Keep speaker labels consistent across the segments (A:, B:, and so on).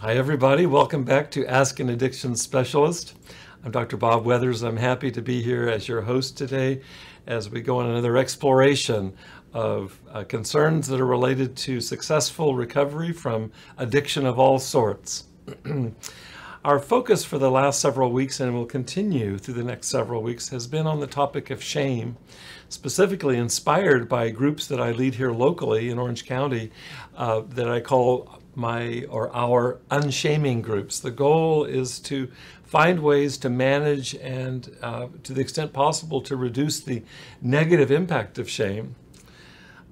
A: Hi, everybody. Welcome back to Ask an Addiction Specialist. I'm Dr. Bob Weathers. I'm happy to be here as your host today as we go on another exploration of concerns that are related to successful recovery from addiction of all sorts. Our focus for the last several weeks, and will continue through the next several weeks, has been on the topic of shame, specifically inspired by groups that I lead here locally in Orange County that I call our unshaming groups. The goal is to find ways to manage and, to the extent possible, to reduce the negative impact of shame.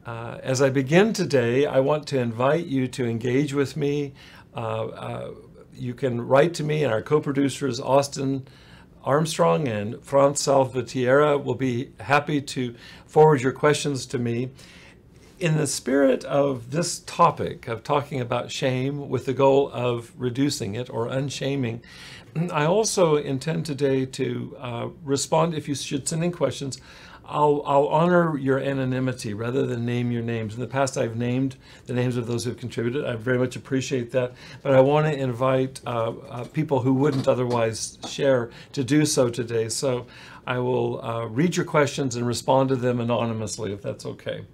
A: As I begin today, I want to invite you to engage with me. You can write to me, and our co-producers, Austin Armstrong and Franz Salvatierra, will be happy to forward your questions to me. In the spirit of this topic of talking about shame with the goal of reducing it or unshaming, I also intend today to respond. If you should send in questions, I'll honor your anonymity rather than name your names. In the past, I've named the names of those who've contributed. I very much appreciate that, but I want to invite people who wouldn't otherwise share to do so today. So I will read your questions and respond to them anonymously, if that's okay.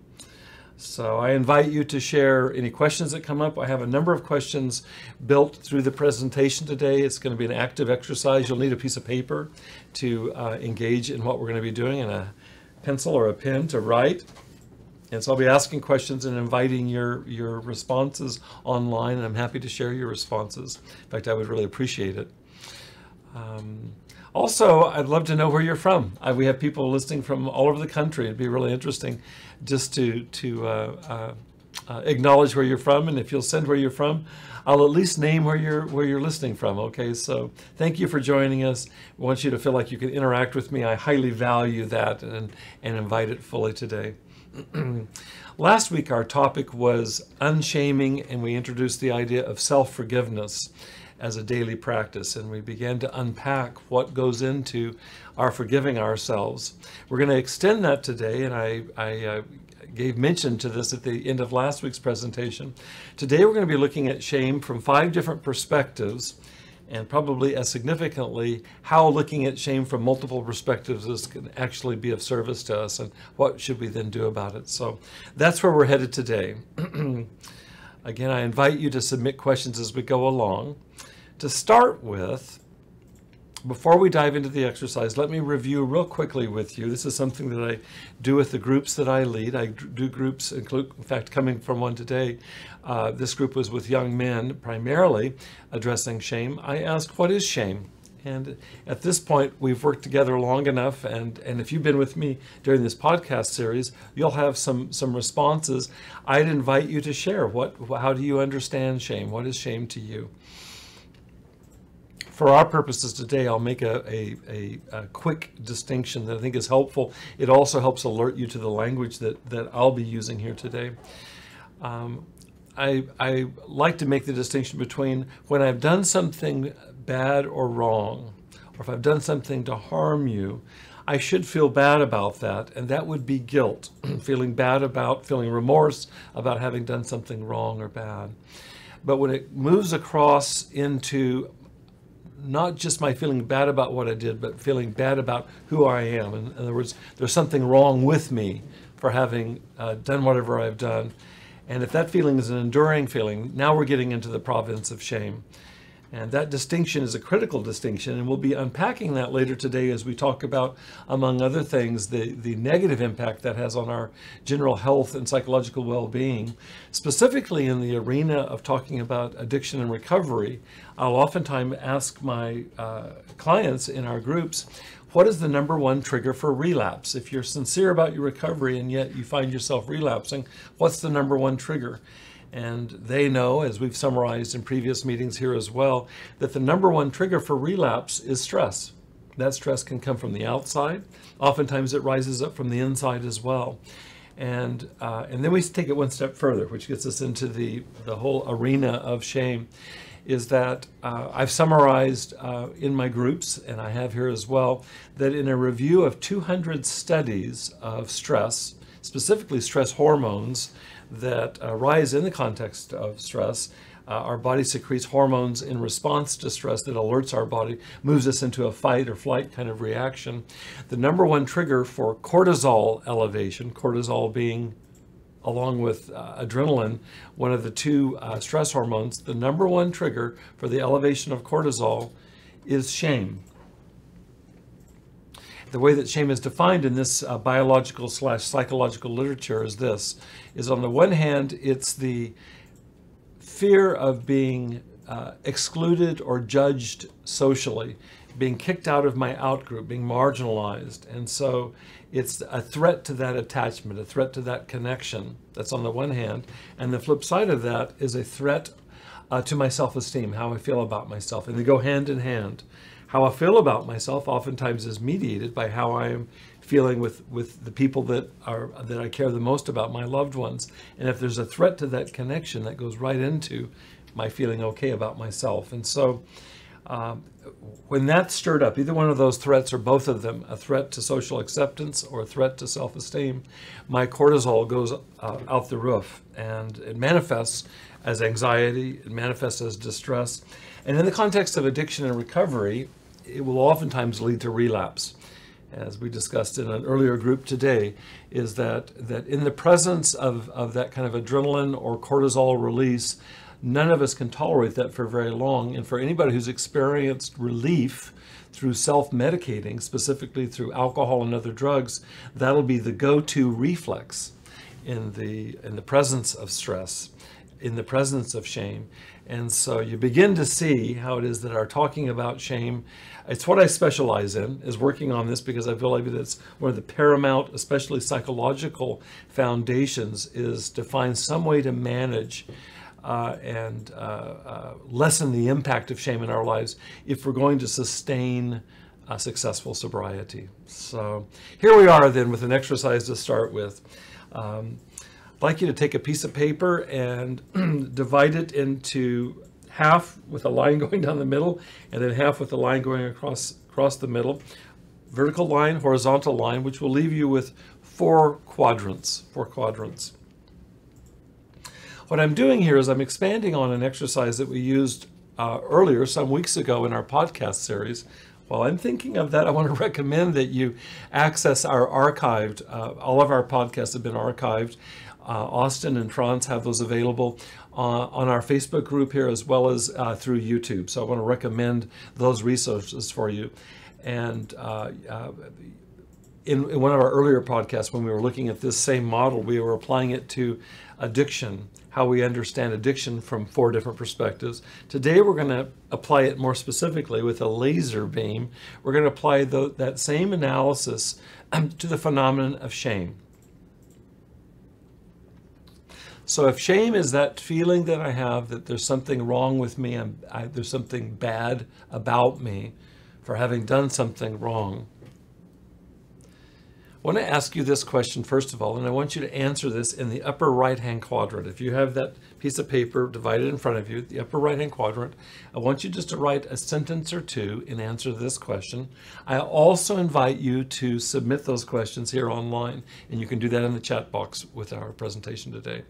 A: So I invite you to share any questions that come up. I have a number of questions built through the presentation today. It's going to be an active exercise. You'll need a piece of paper to engage in what we're going to be doing, and a pencil or a pen to write. And so I'll be asking questions and inviting your responses online, and I'm happy to share your responses. In fact, I would really appreciate it. Also, I'd love to know where you're from. We have people listening from all over the country. It'd be really interesting just to acknowledge where you're from, and if you'll send where you're from, I'll at least name where you're listening from. Okay, so thank you for joining us. I want you to feel like you can interact with me. I highly value that and invite it fully today. Last week, our topic was unshaming, and we introduced the idea of self-forgiveness as a daily practice, and we began to unpack what goes into our forgiving ourselves. We're going to extend that today, and I gave mention to this at the end of last week's presentation. Today we're going to be looking at shame from 5 different perspectives, and probably as significantly, how looking at shame from multiple perspectives can actually be of service to us, and what should we then do about it. So that's where we're headed today. Again, I invite you to submit questions as we go along. To start with, before we dive into the exercise, let me review real quickly with you. This is something that I do with the groups that I lead. I do groups, in fact, coming from one today, this group was with young men, primarily addressing shame. I asked, what is shame? And at this point, we've worked together long enough, and if you've been with me during this podcast series, you'll have some responses. I'd invite you to share. How do you understand shame? What is shame to you? For our purposes today, I'll make a quick distinction that I think is helpful. It also helps alert you to the language that I'll be using here today. I like to make the distinction between when I've done something bad or wrong, or if I've done something to harm you, I should feel bad about that, and that would be guilt, feeling remorse about having done something wrong or bad. But when it moves across into not just my feeling bad about what I did, but feeling bad about who I am. In other words, there's something wrong with me for having done whatever I've done. And if that feeling is an enduring feeling, now we're getting into the province of shame. And that distinction is a critical distinction, and we'll be unpacking that later today as we talk about, among other things, the negative impact that has on our general health and psychological well-being. Specifically in the arena of talking about addiction and recovery, I'll oftentimes ask my clients in our groups, what is the number one trigger for relapse? If you're sincere about your recovery and yet you find yourself relapsing, what's the number one trigger? And they know, as we've summarized in previous meetings here as well, that the number one trigger for relapse is stress. That stress can come from the outside. Oftentimes it rises up from the inside as well. And then we take it one step further, which gets us into the whole arena of shame, is that I've summarized in my groups, and I have here as well, that in a review of 200 studies of stress, specifically stress hormones that arise in the context of stress, Our body secretes hormones in response to stress that alerts our body, moves us into a fight or flight kind of reaction. The number one trigger for cortisol elevation, cortisol being, along with adrenaline, one of the two stress hormones, the number one trigger for the elevation of cortisol is shame. The way that shame is defined in this biological/psychological literature is this, is on the one hand, it's the fear of being excluded or judged socially, being kicked out of my outgroup, being marginalized. And so it's a threat to that attachment, a threat to that connection. That's on the one hand. And the flip side of that is a threat to my self-esteem, how I feel about myself. And they go hand in hand. How I feel about myself oftentimes is mediated by how I am feeling with the people that I care the most about, my loved ones. And if there's a threat to that connection, that goes right into my feeling okay about myself. And so when that's stirred up, either one of those threats or both of them, a threat to social acceptance or a threat to self-esteem, my cortisol goes out the roof, and it manifests as anxiety, it manifests as distress. And in the context of addiction and recovery, it will oftentimes lead to relapse. As we discussed in an earlier group today, is that in the presence of that kind of adrenaline or cortisol release, none of us can tolerate that for very long. And for anybody who's experienced relief through self-medicating, specifically through alcohol and other drugs, that'll be the go-to reflex in the presence of stress, in the presence of shame. And so you begin to see how it is that our talking about shame, it's what I specialize in, is working on this, because I feel like it's one of the paramount, especially psychological foundations, is to find some way to manage and lessen the impact of shame in our lives if we're going to sustain a successful sobriety. So here we are then with an exercise to start with. I'd like you to take a piece of paper and divide it into half with a line going down the middle, and then half with a line going across the middle. Vertical line, horizontal line, which will leave you with four quadrants. What I'm doing here is I'm expanding on an exercise that we used earlier, some weeks ago in our podcast series. While I'm thinking of that, I want to recommend that you access our archived, all of our podcasts have been archived. Austin and Franz have those available on our Facebook group here, as well as through YouTube. So I want to recommend those resources for you. And in one of our earlier podcasts, when we were looking at this same model, we were applying it to addiction, how we understand addiction from four different perspectives. Today, we're going to apply it more specifically with a laser beam. We're going to apply that same analysis to the phenomenon of shame. So if shame is that feeling that I have that there's something wrong with me, there's something bad about me for having done something wrong, I want to ask you this question first of all, and I want you to answer this in the upper right-hand quadrant. If you have that piece of paper divided in front of you, the upper right-hand quadrant, I want you just to write a sentence or two in answer to this question. I also invite you to submit those questions here online, and you can do that in the chat box with our presentation today.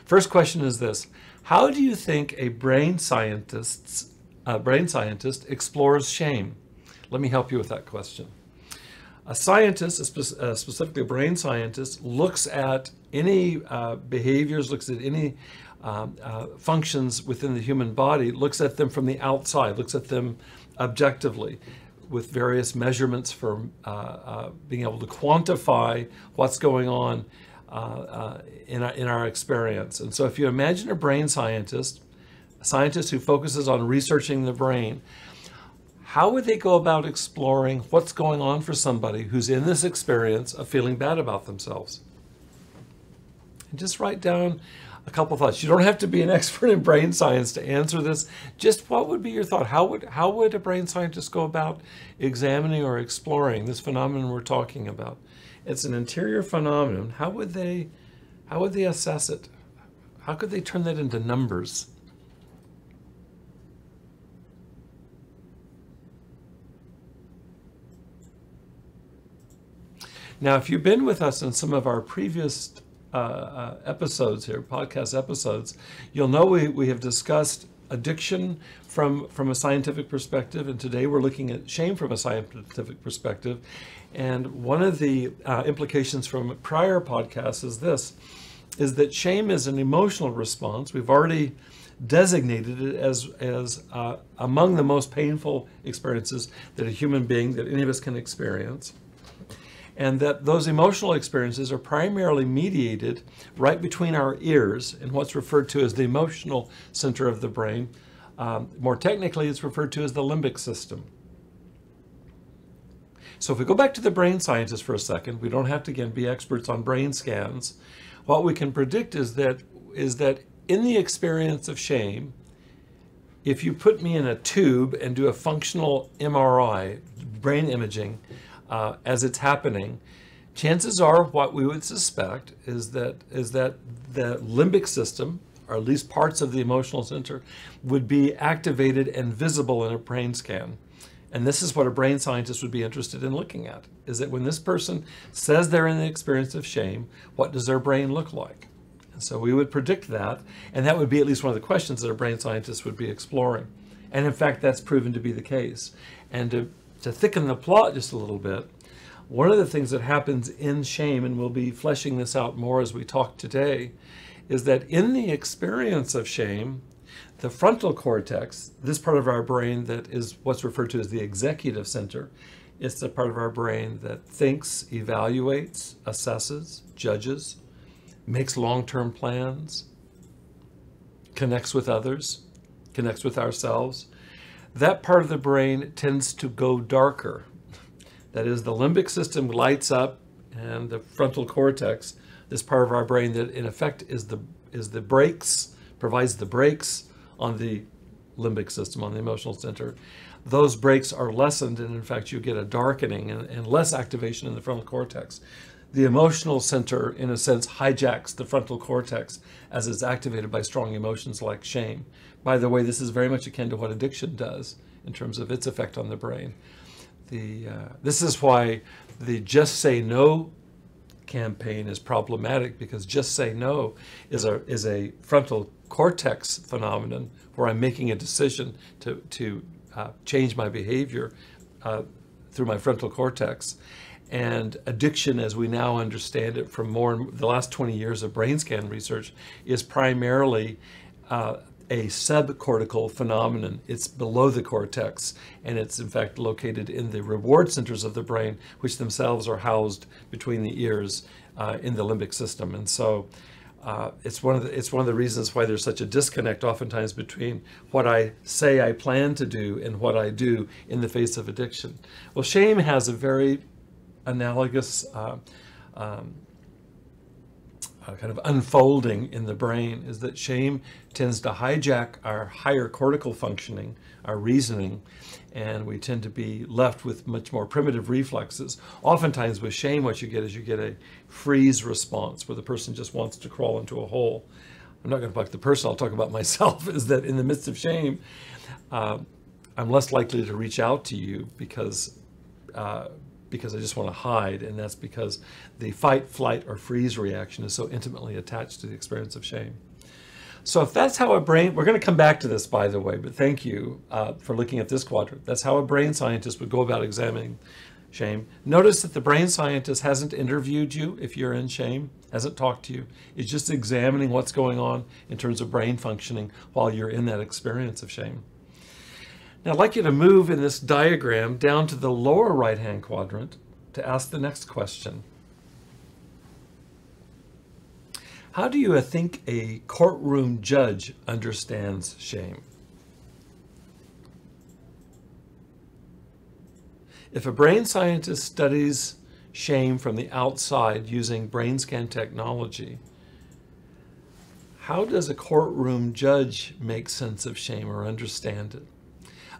A: First question is this: how do you think a brain scientist explores shame? Let me help you with that question. A scientist, specifically a brain scientist, looks at any behaviors, looks at any functions within the human body, looks at them from the outside, looks at them objectively with various measurements for being able to quantify what's going on in our experience. And so if you imagine a brain scientist, a scientist who focuses on researching the brain, how would they go about exploring what's going on for somebody who's in this experience of feeling bad about themselves? And just write down a couple thoughts. You don't have to be an expert in brain science to answer this. Just what would be your thought? How would a brain scientist go about examining or exploring this phenomenon we're talking about? It's an interior phenomenon. How would they assess it? How could they turn that into numbers? Now, if you've been with us in some of our previous episodes here, podcast episodes, you'll know we have discussed addiction from a scientific perspective, and today we're looking at shame from a scientific perspective. And one of the implications from prior podcasts is that shame is an emotional response. We've already designated it as among the most painful experiences that a human being, that any of us can experience. And that those emotional experiences are primarily mediated right between our ears in what's referred to as the emotional center of the brain. More technically, it's referred to as the limbic system. So if we go back to the brain scientists for a second, we don't have to, again, be experts on brain scans. What we can predict is that in the experience of shame, if you put me in a tube and do a functional MRI, brain imaging, as it's happening, chances are what we would suspect is that the limbic system, or at least parts of the emotional center, would be activated and visible in a brain scan. And this is what a brain scientist would be interested in looking at, is that when this person says they're in the experience of shame, what does their brain look like? And so we would predict that, and that would be at least one of the questions that a brain scientist would be exploring. And in fact, that's proven to be the case. And to thicken the plot just a little bit, one of the things that happens in shame, and we'll be fleshing this out more as we talk today, is that in the experience of shame, the frontal cortex, this part of our brain that is what's referred to as the executive center, it's the part of our brain that thinks, evaluates, assesses, judges, makes long-term plans, connects with others, connects with ourselves. That part of the brain tends to go darker. That is, the limbic system lights up, and the frontal cortex, this part of our brain that in effect is the brakes, provides the brakes on the limbic system, on the emotional center. Those brakes are lessened, and in fact you get a darkening and less activation in the frontal cortex. The emotional center, in a sense, hijacks the frontal cortex as it's activated by strong emotions like shame. By the way, this is very much akin to what addiction does in terms of its effect on the brain. This is why the Just Say No campaign is problematic, because Just Say No is a frontal cortex phenomenon where I'm making a decision to change my behavior through my frontal cortex. And addiction, as we now understand it from the last 20 years of brain scan research, is primarily a subcortical phenomenon. It's below the cortex, and it's in fact located in the reward centers of the brain, which themselves are housed between the ears in the limbic system. And so it's one of the reasons why there's such a disconnect oftentimes between what I say I plan to do and what I do in the face of addiction. Well, shame has a very analogous kind of unfolding in the brain, is that shame tends to hijack our higher cortical functioning, our reasoning, and we tend to be left with much more primitive reflexes. Oftentimes with shame, what you get is a freeze response where the person just wants to crawl into a hole. I'm not going to talk the person, I'll talk about myself, is that in the midst of shame, I'm less likely to reach out to you because I just want to hide, and that's because the fight, flight, or freeze reaction is so intimately attached to the experience of shame. So if that's how a brain, we're going to come back to this, by the way, but thank you for looking at this quadrant. That's how a brain scientist would go about examining shame. Notice that the brain scientist hasn't interviewed you if you're in shame, hasn't talked to you. It's just examining what's going on in terms of brain functioning while you're in that experience of shame. Now, I'd like you to move in this diagram down to the lower right-hand quadrant to ask the next question. How do you think a courtroom judge understands shame? If a brain scientist studies shame from the outside using brain scan technology, how does a courtroom judge make sense of shame or understand it?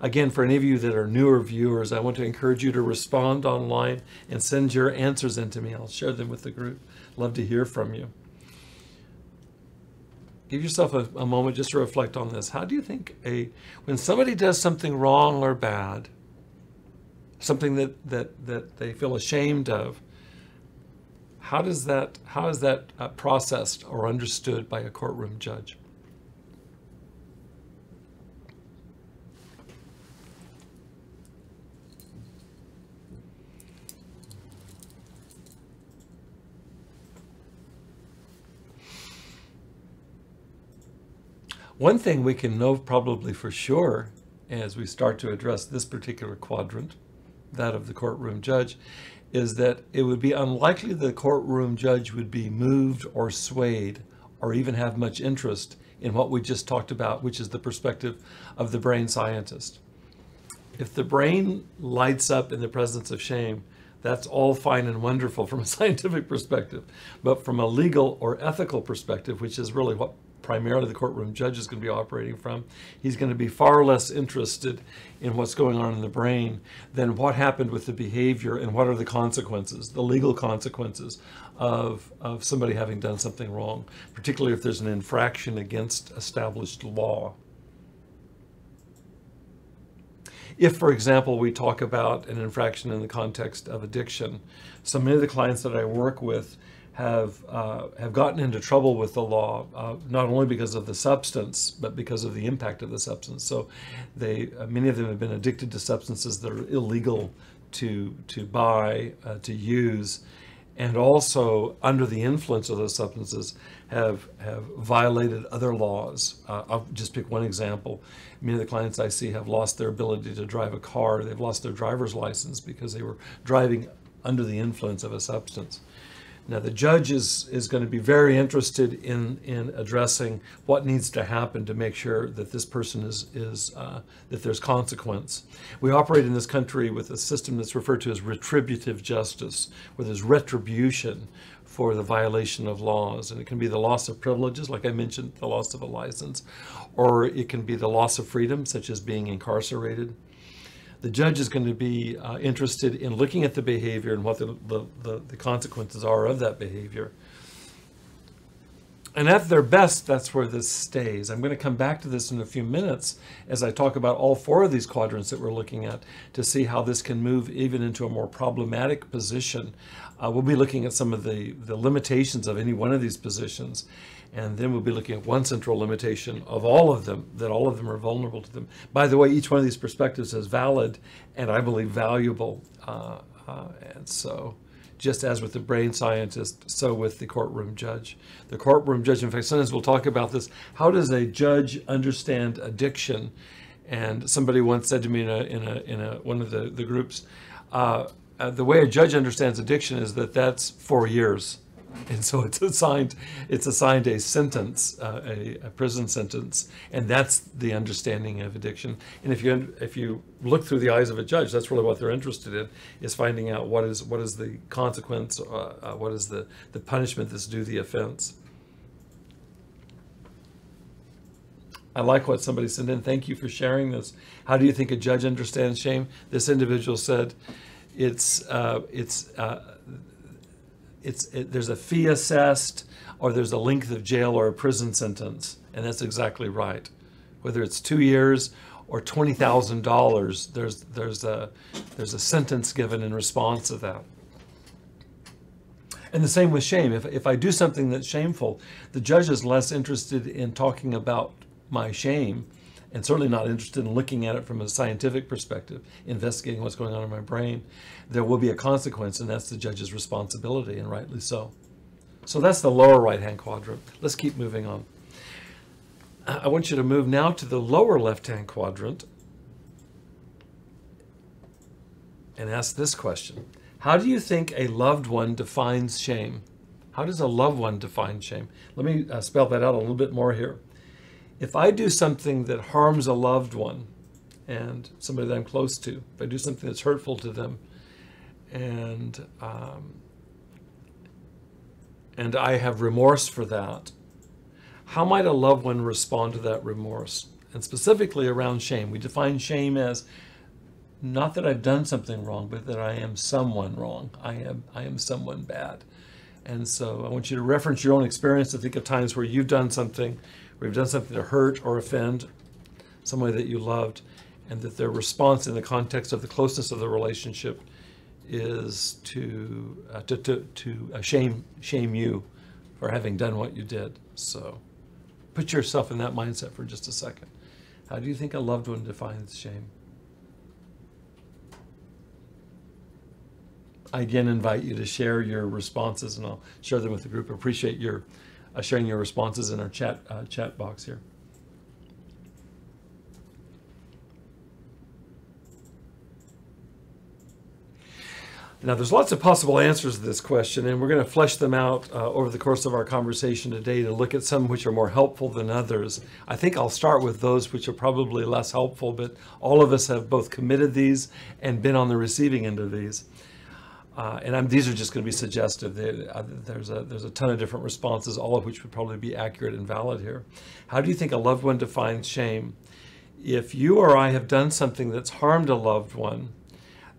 A: Again, for any of you that are newer viewers, I want to encourage you to respond online and send your answers in to me. I'll share them with the group. Love to hear from you. Give yourself a moment just to reflect on this. How do you think when somebody does something wrong or bad, something that they feel ashamed of, how is that processed or understood by a courtroom judge? One thing we can know probably for sure as we start to address this particular quadrant, that of the courtroom judge, is that it would be unlikely the courtroom judge would be moved or swayed or even have much interest in what we just talked about, which is the perspective of the brain scientist. If the brain lights up in the presence of shame, that's all fine and wonderful from a scientific perspective. But from a legal or ethical perspective, which is really what primarily the courtroom judge is going to be operating from, he's going to be far less interested in what's going on in the brain than what happened with the behavior and what are the consequences, the legal consequences of somebody having done something wrong, particularly if there's an infraction against established law. If, for example, we talk about an infraction in the context of addiction, so many of the clients that I work with have gotten into trouble with the law, not only because of the substance, but because of the impact of the substance. So many of them have been addicted to substances that are illegal to buy, to use, and also under the influence of those substances have violated other laws. I'll just pick one example. Many of the clients I see have lost their ability to drive a car. They've lost their driver's license because they were driving under the influence of a substance. Now, the judge is going to be very interested in addressing what needs to happen to make sure that this person that there's consequence. We operate in this country with a system that's referred to as retributive justice, where there's retribution for the violation of laws. And it can be the loss of privileges, like I mentioned, the loss of a license, or it can be the loss of freedom, such as being incarcerated. The judge is going to be interested in looking at the behavior and what the consequences are of that behavior. And at their best, that's where this stays. I'm going to come back to this in a few minutes as I talk about all four of these quadrants that we're looking at to see how this can move even into a more problematic position. We'll be looking at some of the limitations of any one of these positions. And then we'll be looking at one central limitation of all of them, that all of them are vulnerable to them. By the way, each one of these perspectives is valid and I believe valuable. And so just as with the brain scientist, so with the courtroom judge. The courtroom judge, in fact, sometimes we'll talk about this. How does a judge understand addiction? And somebody once said to me in one of the groups, the way a judge understands addiction is that's 4 years. And so it's assigned a sentence, a prison sentence, and that's the understanding of addiction. And if you look through the eyes of a judge, that's really what they're interested in, is finding out what is the consequence, what is the punishment that's due the offense. I like what somebody sent in. Thank you for sharing this. How do you think a judge understands shame? This individual said, there's a fee assessed, or there's a length of jail or a prison sentence, and that's exactly right. Whether it's 2 years or $20,000, there's a sentence given in response to that. And the same with shame. If I do something that's shameful, the judge is less interested in talking about my shame, and certainly not interested in looking at it from a scientific perspective, investigating what's going on in my brain. There will be a consequence, and that's the judge's responsibility, and rightly so. So that's the lower right-hand quadrant. Let's keep moving on. I want you to move now to the lower left-hand quadrant and ask this question. How do you think a loved one defines shame? How does a loved one define shame? Let me spell that out a little bit more here. If I do something that harms a loved one and somebody that I'm close to, if I do something that's hurtful to them, and I have remorse for that, how might a loved one respond to that remorse? And specifically around shame, we define shame as not that I've done something wrong, but that I am someone wrong. I am someone bad. And so I want you to reference your own experience to think of times where you've done something to hurt or offend somebody that you loved, and that their response in the context of the closeness of the relationship is to shame you for having done what you did. So put yourself in that mindset for just a second. How do you think a loved one defines shame? I again invite you to share your responses, and I'll share them with the group. I appreciate your sharing your responses in our chat box here. Now, there's lots of possible answers to this question, and we're going to flesh them out over the course of our conversation today to look at some which are more helpful than others. I think I'll start with those which are probably less helpful, but all of us have both committed these and been on the receiving end of these. These are just going to be suggestive. There's a ton of different responses, all of which would probably be accurate and valid here. How do you think a loved one defines shame? If you or I have done something that's harmed a loved one,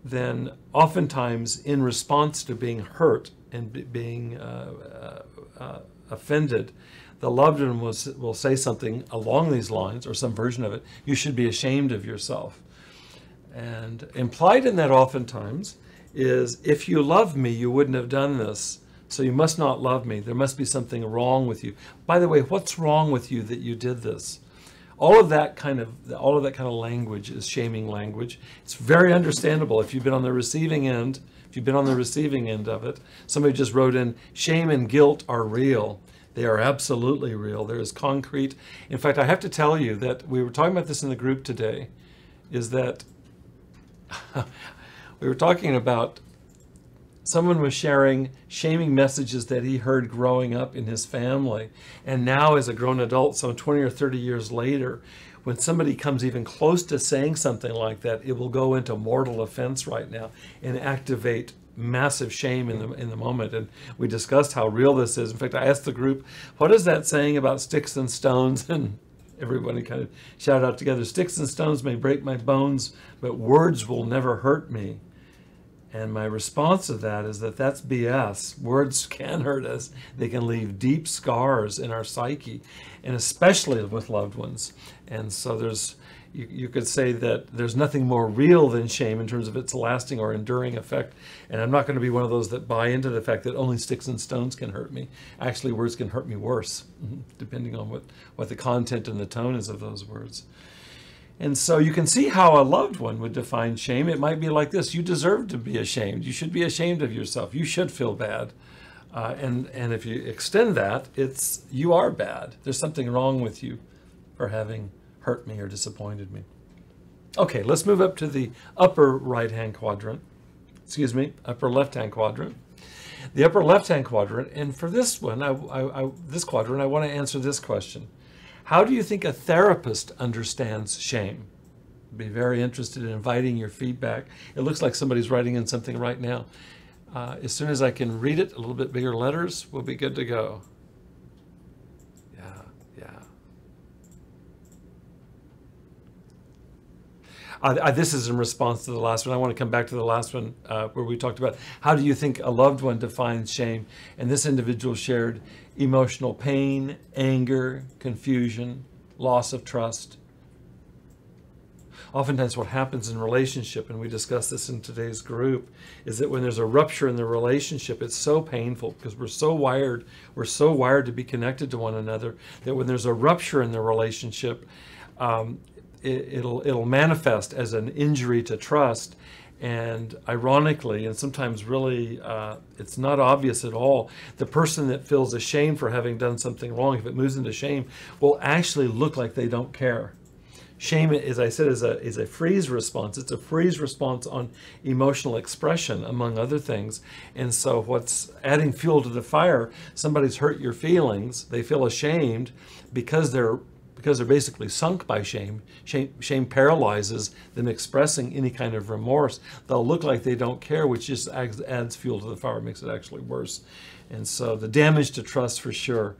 A: then oftentimes in response to being hurt and being offended, the loved one will say something along these lines, or some version of it: you should be ashamed of yourself. And implied in that oftentimes is, if you love me, you wouldn't have done this, so you must not love me. There must be something wrong with you. By the way, what's wrong with you that you did this? All of that kind of language is shaming language. It's very understandable if you've been on the receiving end. If you've been on the receiving end of it, somebody just wrote in, shame and guilt are real. They are absolutely real. There is concrete. In fact, I have to tell you that we were talking about this in the group today, is that we were talking about someone was sharing shaming messages that he heard growing up in his family. And now as a grown adult, some 20 or 30 years later, when somebody comes even close to saying something like that, it will go into mortal offense right now and activate massive shame in the moment. And we discussed how real this is. In fact, I asked the group, what is that saying about sticks and stones? And everybody kind of shouted out together, sticks and stones may break my bones, but words will never hurt me. And my response to that is that that's BS. Words can hurt us. They can leave deep scars in our psyche, and especially with loved ones. And so you could say that there's nothing more real than shame in terms of its lasting or enduring effect. And I'm not going to be one of those that buy into the fact that only sticks and stones can hurt me. Actually, words can hurt me worse, depending on what the content and the tone is of those words. And so you can see how a loved one would define shame. It might be like this: you deserve to be ashamed. You should be ashamed of yourself. You should feel bad. And if you extend that, it's you are bad. There's something wrong with you for having hurt me or disappointed me. Okay, let's move up to the upper right-hand quadrant. Excuse me, upper left-hand quadrant. The upper left-hand quadrant, and for this one, this quadrant, I want to answer this question. How do you think a therapist understands shame? I'd be very interested in inviting your feedback. It looks like somebody's writing in something right now. As soon as I can read it, a little bit bigger letters, we'll be good to go. This is in response to the last one. I want to come back to the last one where we talked about how do you think a loved one defines shame? And this individual shared emotional pain, anger, confusion, loss of trust. Oftentimes what happens in relationship, and we discussed this in today's group, is that when there's a rupture in the relationship, it's so painful because we're so wired to be connected to one another, that when there's a rupture in the relationship, it'll manifest as an injury to trust. And ironically, and sometimes really, it's not obvious at all, the person that feels ashamed for having done something wrong, if it moves into shame, will actually look like they don't care. Shame, as I said, is a freeze response. It's a freeze response on emotional expression, among other things. And so what's adding fuel to the fire, somebody's hurt your feelings, they feel ashamed because they're basically sunk by shame. Shame paralyzes them expressing any kind of remorse. They'll look like they don't care, which just adds fuel to the fire, makes it actually worse. And so the damage to trust, for sure.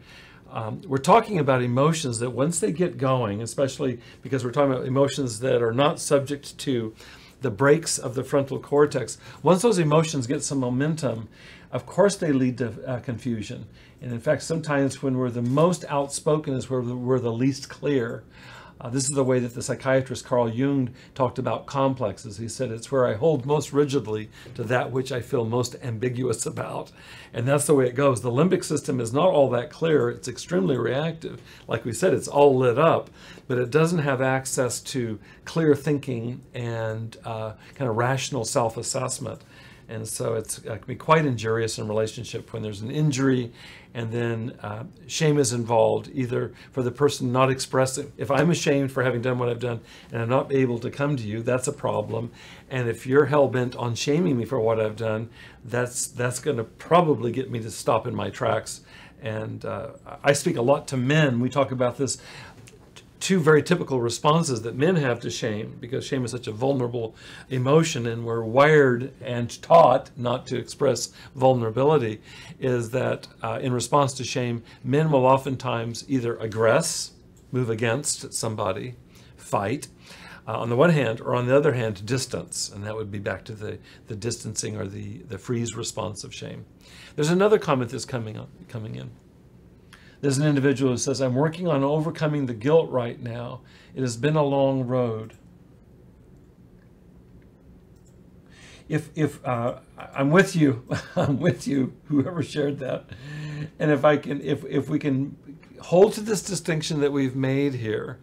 A: We're talking about emotions that once they get going, especially because we're talking about emotions that are not subject to the brakes of the frontal cortex, once those emotions get some momentum, of course they lead to confusion. And in fact, sometimes when we're the most outspoken is where we're the least clear. This is the way that the psychiatrist Carl Jung talked about complexes. He said, it's where I hold most rigidly to that which I feel most ambiguous about. And that's the way it goes. The limbic system is not all that clear. It's extremely reactive. Like we said, it's all lit up, but it doesn't have access to clear thinking and kind of rational self-assessment. And so it can be quite injurious in relationship when there's an injury and then shame is involved, either for the person not expressing. If I'm ashamed for having done what I've done and I'm not able to come to you, that's a problem. And if you're hell-bent on shaming me for what I've done, that's going to probably get me to stop in my tracks. And I speak a lot to men. We talk about this. Two very typical responses that men have to shame, because shame is such a vulnerable emotion and we're wired and taught not to express vulnerability, is that in response to shame, men will oftentimes either aggress, move against somebody, fight, on the one hand, or on the other hand, distance. And that would be back to the distancing or the freeze response of shame. There's another comment that's coming in. There's an individual who says, I'm working on overcoming the guilt right now. It has been a long road. If I'm with you, I'm with you, whoever shared that. And if we can hold to this distinction that we've made here,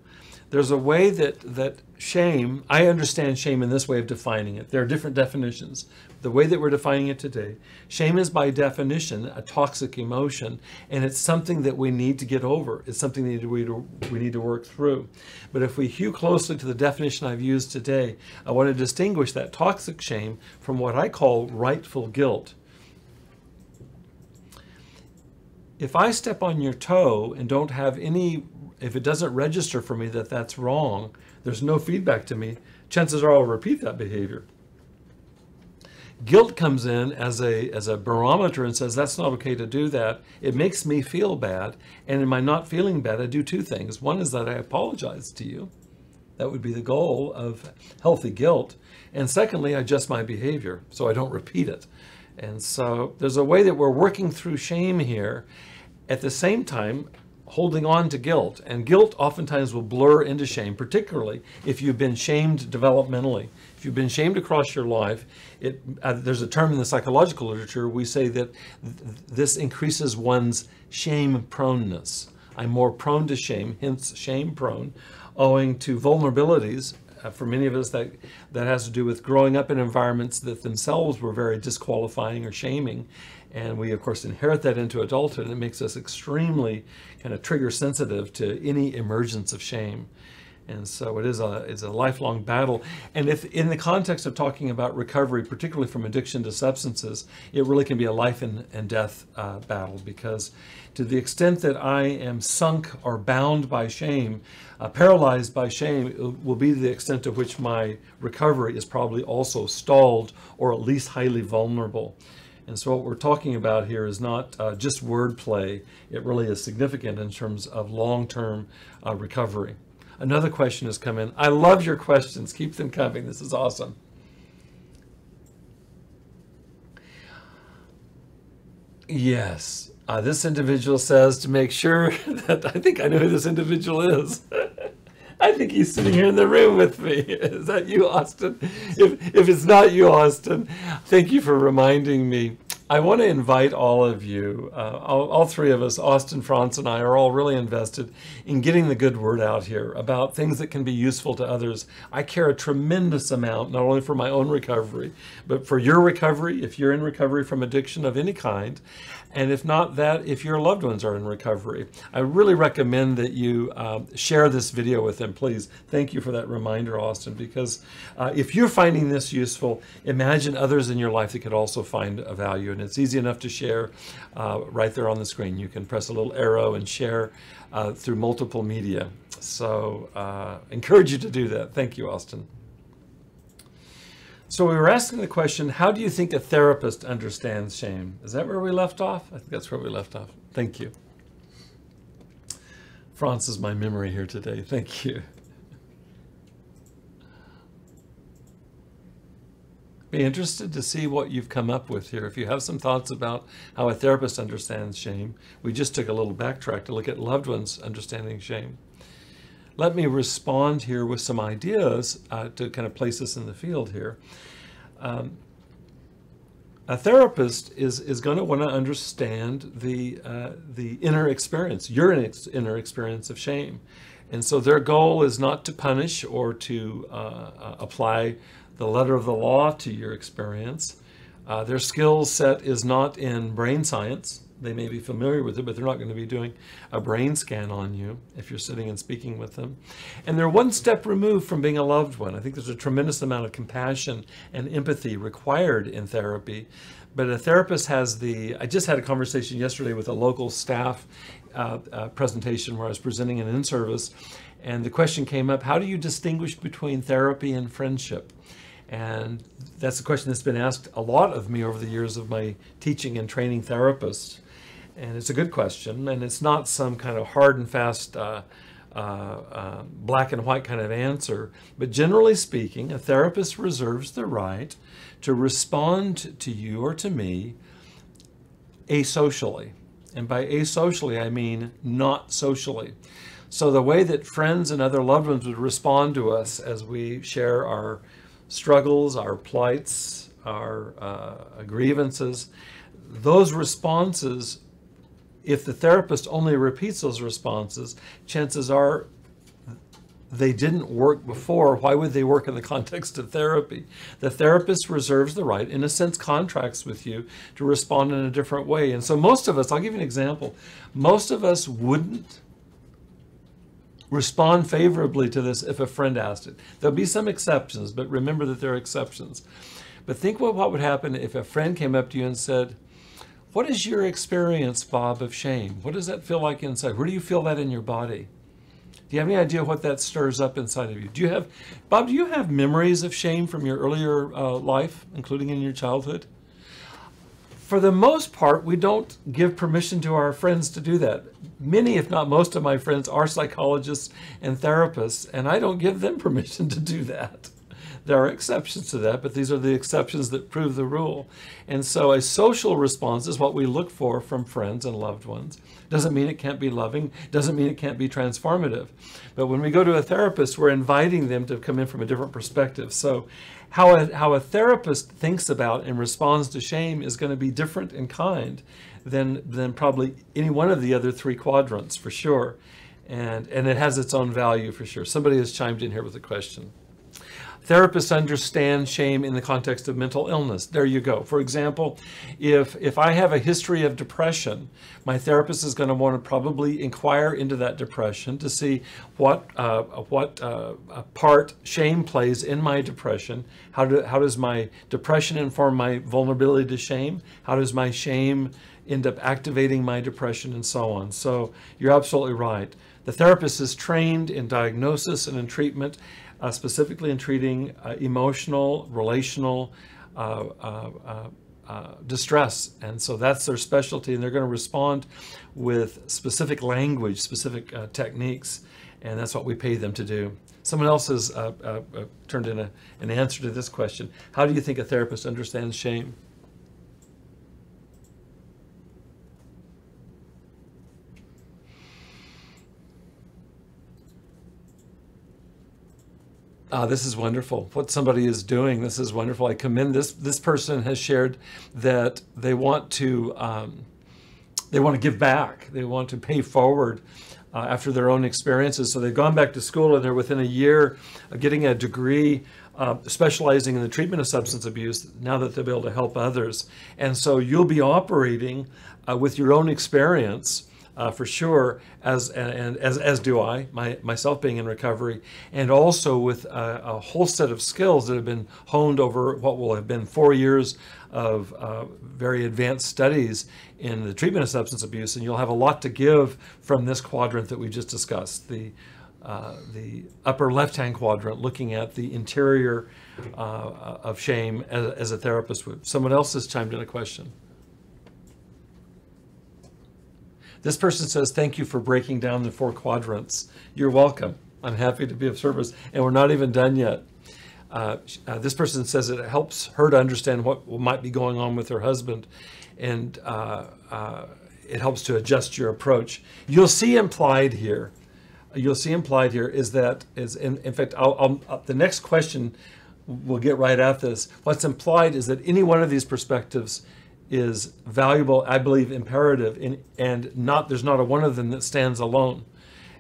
A: there's a way that shame, I understand shame in this way of defining it. There are different definitions. The way that we're defining it today, shame is by definition a toxic emotion, and it's something that we need to get over. It's something that we need to work through. But if we hew closely to the definition I've used today, I want to distinguish that toxic shame from what I call rightful guilt. If I step on your toe and don't have any, if it doesn't register for me that that's wrong, there's no feedback to me, chances are I'll repeat that behavior. Guilt comes in as a barometer and says, that's not okay to do that. It makes me feel bad. And in my not feeling bad, I do two things. One is that I apologize to you. That would be the goal of healthy guilt. And secondly, I adjust my behavior so I don't repeat it. And so there's a way that we're working through shame here, at the same time holding on to guilt. And guilt oftentimes will blur into shame, particularly if you've been shamed developmentally. If you've been shamed across your life, there's a term in the psychological literature, we say that this increases one's shame proneness. I'm more prone to shame, hence shame prone, owing to vulnerabilities. For many of us, that has to do with growing up in environments that themselves were very disqualifying or shaming. And we, of course, inherit that into adulthood, and it makes us extremely kind of trigger sensitive to any emergence of shame. And so it's a lifelong battle. And if in the context of talking about recovery, particularly from addiction to substances, it really can be a life and death battle, because to the extent that I am sunk or bound by shame, paralyzed by shame, it will be the extent to which my recovery is probably also stalled or at least highly vulnerable. And so what we're talking about here is not just wordplay. It really is significant in terms of long-term recovery. Another question has come in. I love your questions. Keep them coming. This is awesome. Yes. This individual says to make sure that I think I know who this individual is. I think he's sitting here in the room with me. Is that you, Austin? If it's not you, Austin, thank you for reminding me. I want to invite all of you, all three of us, Austin, Franz, and I, are all really invested in getting the good word out here about things that can be useful to others. I care a tremendous amount, not only for my own recovery, but for your recovery, if you're in recovery from addiction of any kind, and if not that, if your loved ones are in recovery. I really recommend that you share this video with them, please. Thank you for that reminder, Austin, because if you're finding this useful, imagine others in your life that could also find a value. And it's easy enough to share right there on the screen. You can press a little arrow and share through multiple media. So encourage you to do that. Thank you, Austin. So we were asking the question, how do you think a therapist understands shame? Is that where we left off? I think that's where we left off. Thank you. Franz is my memory here today. Thank you. Be interested to see what you've come up with here. If you have some thoughts about how a therapist understands shame. We just took a little backtrack to look at loved ones understanding shame. let me respond here with some ideas to kind of place us in the field here. A therapist is going to want to understand the inner experience, your inner experience of shame. And so their goal is not to punish or to apply the letter of the law to your experience. Their skill set is not in brain science. They may be familiar with it, but they're not going to be doing a brain scan on you if you're sitting and speaking with them. And they're one step removed from being a loved one. I think there's a tremendous amount of compassion and empathy required in therapy. But a therapist has I just had a conversation yesterday with a local staff presentation where I was presenting an in-service, and the question came up, how do you distinguish between therapy and friendship? And that's a question that's been asked a lot of me over the years of my teaching and training therapists. And it's a good question, and it's not some kind of hard and fast black and white kind of answer. But generally speaking, a therapist reserves the right to respond to you or to me asocially. And by asocially, I mean not socially. So the way that friends and other loved ones would respond to us as we share our struggles, our plights, our grievances, those responses, if the therapist only repeats those responses, chances are they didn't work before. Why would they work in the context of therapy? The therapist reserves the right, in a sense, contracts with you to respond in a different way. And so most of us, I'll give you an example, most of us wouldn't respond favorably to this if a friend asked it. There'll be some exceptions, but remember that there are exceptions. But think what would happen if a friend came up to you and said, what is your experience, Bob, of shame? What does that feel like inside? Where do you feel that in your body? Do you have any idea what that stirs up inside of you? Bob, do you have memories of shame from your earlier life, including in your childhood? For the most part, we don't give permission to our friends to do that. Many, if not most of my friends are psychologists and therapists, and I don't give them permission to do that. There are exceptions to that, but these are the exceptions that prove the rule. And so a social response is what we look for from friends and loved ones. Doesn't mean it can't be loving, doesn't mean it can't be transformative. But when we go to a therapist, we're inviting them to come in from a different perspective. So how a therapist thinks about and responds to shame is going to be different in kind than probably any one of the other three quadrants, for sure. And it has its own value, for sure. Somebody has chimed in here with a question. Therapists understand shame in the context of mental illness. There you go. For example, if I have a history of depression, my therapist is going to want to probably inquire into that depression to see what part shame plays in my depression. How does my depression inform my vulnerability to shame? How does my shame end up activating my depression, and so on? So you're absolutely right. The therapist is trained in diagnosis and in treatment, specifically in treating emotional, relational distress. And so that's their specialty, and they're going to respond with specific language, specific techniques, and that's what we pay them to do. Someone else has turned in an answer to this question. How do you think a therapist understands shame? This is wonderful. What somebody is doing, this is wonderful. I commend this. This person has shared that they want to give back. They want to pay forward after their own experiences. So they've gone back to school, and they're within a year of getting a degree specializing in the treatment of substance abuse, now that they'll be able to help others. And so you'll be operating with your own experience, for sure, as do I, myself being in recovery, and also with a whole set of skills that have been honed over what will have been 4 years of very advanced studies in the treatment of substance abuse. And you'll have a lot to give from this quadrant that we just discussed, the upper left-hand quadrant, looking at the interior of shame as a therapist would. Someone else has chimed in a question. This person says, thank you for breaking down the 4 quadrants. You're welcome. I'm happy to be of service. And we're not even done yet. This person says it helps her to understand what might be going on with her husband, and it helps to adjust your approach. You'll see implied here you'll see implied here is that in fact, the next question we'll get right at this. What's implied is that any one of these perspectives is valuable, I believe, imperative, and there's not a one of them that stands alone.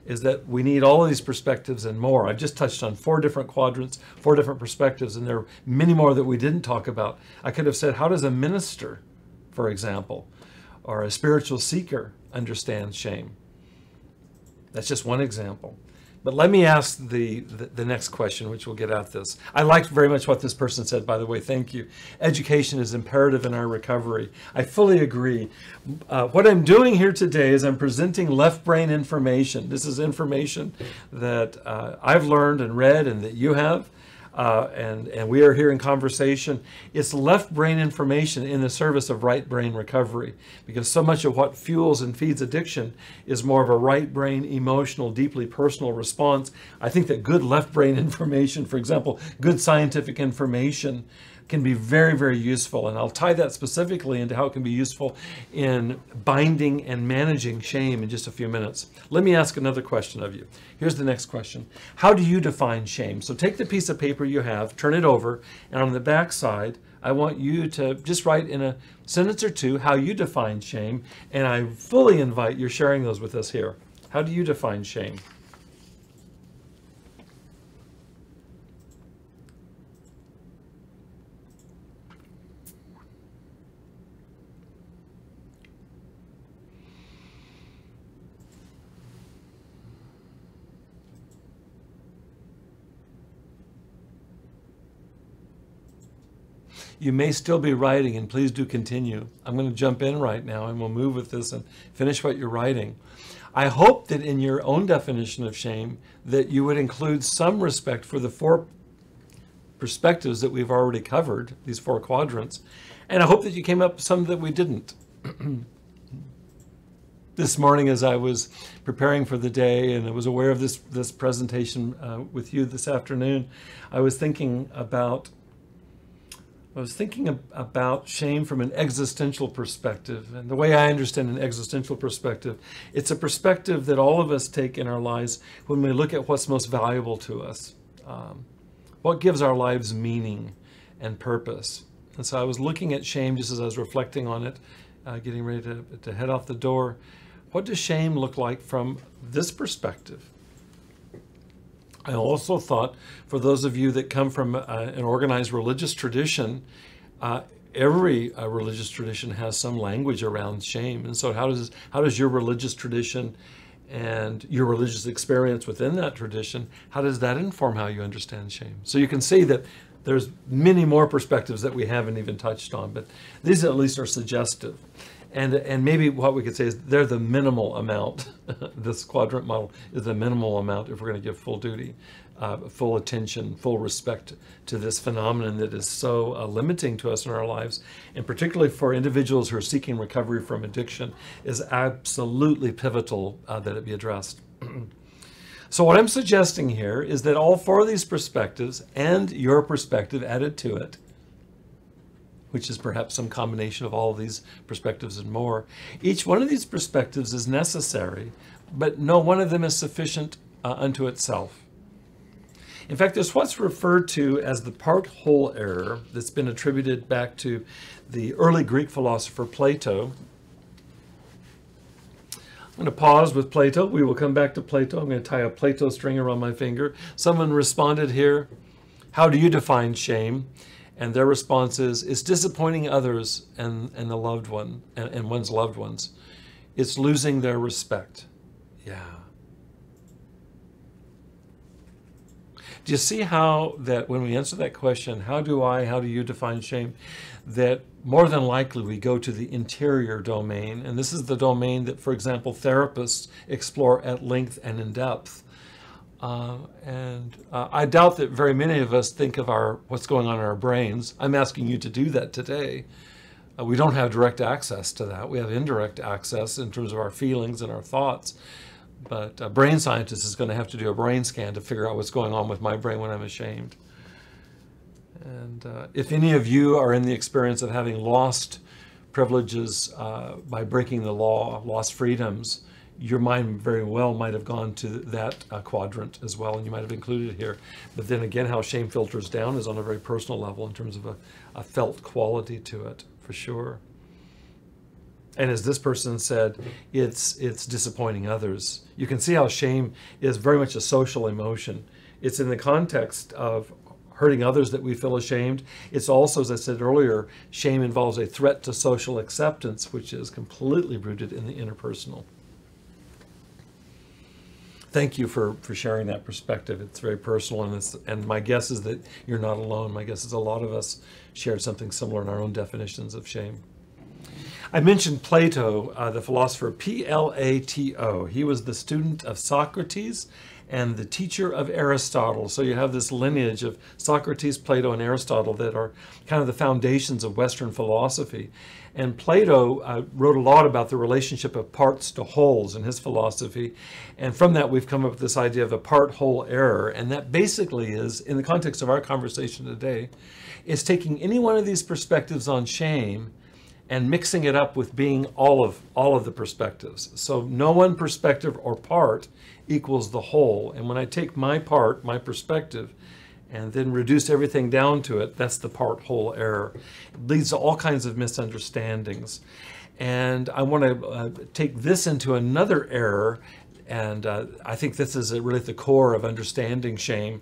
A: Is that we need all of these perspectives and more. I've just touched on 4 different quadrants, 4 different perspectives, and there are many more that we didn't talk about. I could have said, how does a minister, for example, or a spiritual seeker understand shame? That's just one example. But let me ask the next question, which will get at this. I liked very much what this person said, by the way. Thank you. Education is imperative in our recovery. I fully agree. What I'm doing here today is I'm presenting left brain information. This is information that I've learned and read and that you have. And we are here in conversation. It's left brain information in the service of right brain recovery, because so much of what fuels and feeds addiction is more of a right brain, emotional, deeply personal response. I think that good left brain information, for example, good scientific information, can be very, very useful. And I'll tie that specifically into how it can be useful in binding and managing shame in just a few minutes. Let me ask another question of you. Here's the next question. How do you define shame? So take the piece of paper you have, turn it over, and on the back side, I want you to just write in a sentence or two how you define shame, and I fully invite your sharing those with us here. How do you define shame? You may still be writing, and please do continue. I'm going to jump in right now, and we'll move with this and finish what you're writing. I hope that in your own definition of shame, that you would include some respect for the 4 perspectives that we've already covered, these 4 quadrants, and I hope that you came up with some that we didn't. This morning, as I was preparing for the day, and I was aware of this presentation with you this afternoon, I was thinking about shame from an existential perspective. And the way I understand an existential perspective, it's a perspective that all of us take in our lives when we look at what's most valuable to us, what gives our lives meaning and purpose. And so I was looking at shame just as I was reflecting on it, getting ready to head off the door. What does shame look like from this perspective? I also thought, for those of you that come from an organized religious tradition, every religious tradition has some language around shame. And so how does your religious tradition and your religious experience within that tradition, how does that inform how you understand shame? So you can see that there's many more perspectives that we haven't even touched on, but these at least are suggestive. And maybe what we could say is they're the minimal amount. This quadrant model is the minimal amount if we're going to give full duty, full attention, full respect to this phenomenon that is so limiting to us in our lives, and particularly for individuals who are seeking recovery from addiction, is absolutely pivotal that it be addressed. So what I'm suggesting here is that all 4 of these perspectives and your perspective added to it, which is perhaps some combination of all of these perspectives and more. Each one of these perspectives is necessary, but no one of them is sufficient unto itself. In fact, there's what's referred to as the part-whole error that's been attributed back to the early Greek philosopher Plato. I'm going to pause with Plato. We will come back to Plato. I'm going to tie a Plato string around my finger. Someone responded here, how do you define shame? And their response is, it's disappointing others and the loved one and one's loved ones. It's losing their respect. Yeah. Do you see how that when we answer that question, how do you define shame, that more than likely we go to the interior domain. And this is the domain that, for example, therapists explore at length and in depth. I doubt that very many of us think of what's going on in our brains. I'm asking you to do that today. We don't have direct access to that. We have indirect access in terms of our feelings and our thoughts. But a brain scientist is going to have to do a brain scan to figure out what's going on with my brain when I'm ashamed. And if any of you are in the experience of having lost privileges by breaking the law, lost freedoms your mind very well might have gone to that quadrant as well, and you might have included it here. But then again, how shame filters down is on a very personal level in terms of a felt quality to it, for sure. And as this person said, it's disappointing others. You can see how shame is very much a social emotion. It's in the context of hurting others that we feel ashamed. It's also, as I said earlier, shame involves a threat to social acceptance, which is completely rooted in the interpersonal. Thank you for sharing that perspective. It's very personal, and my guess is that you're not alone. My guess is a lot of us shared something similar in our own definitions of shame. I mentioned Plato, the philosopher, Plato. He was the student of Socrates and the teacher of Aristotle. So you have this lineage of Socrates, Plato, and Aristotle that are kind of the foundations of Western philosophy. And Plato wrote a lot about the relationship of parts to wholes in his philosophy. And from that, we've come up with this idea of a part-whole error. And that basically is, in the context of our conversation today, is taking any one of these perspectives on shame and mixing it up with being all of the perspectives. So no one perspective or part equals the whole. And when I take my part, my perspective, and then reduce everything down to it, that's the part-whole error. It leads to all kinds of misunderstandings. And I want to take this into another error, and I think this is really at the core of understanding shame.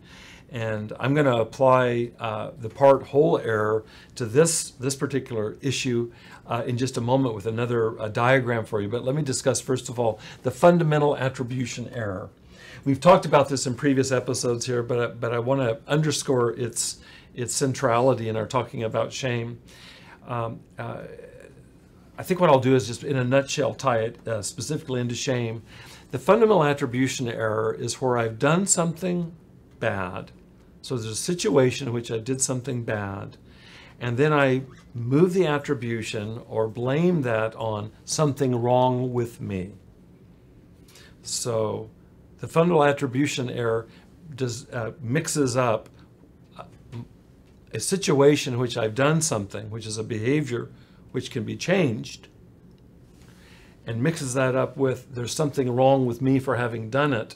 A: And I'm going to apply the part-whole error to this particular issue in just a moment with another diagram for you. But let me discuss, first of all, the fundamental attribution error. We've talked about this in previous episodes here, but I want to underscore its centrality in our talking about shame. I think what I'll do is just, in a nutshell, tie it specifically into shame. The fundamental attribution error is where I've done something bad. So there's a situation in which I did something bad, and then I move the attribution or blame that on something wrong with me. So the fundamental attribution error mixes up a situation in which I've done something, which is a behavior which can be changed, and mixes that up with there's something wrong with me for having done it,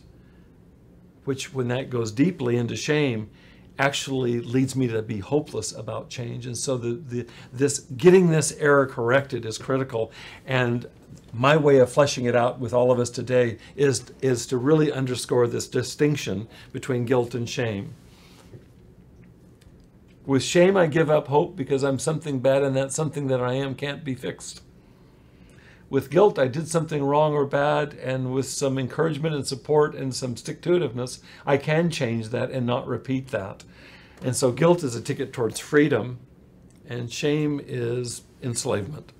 A: which, when that goes deeply into shame, actually leads me to be hopeless about change. And so getting this error corrected is critical. And my way of fleshing it out with all of us today is to really underscore this distinction between guilt and shame. With shame, I give up hope because I'm something bad, and that something that I am can't be fixed. With guilt, I did something wrong or bad, and with some encouragement and support and some stick-to-itiveness, I can change that and not repeat that. And so guilt is a ticket towards freedom, and shame is enslavement.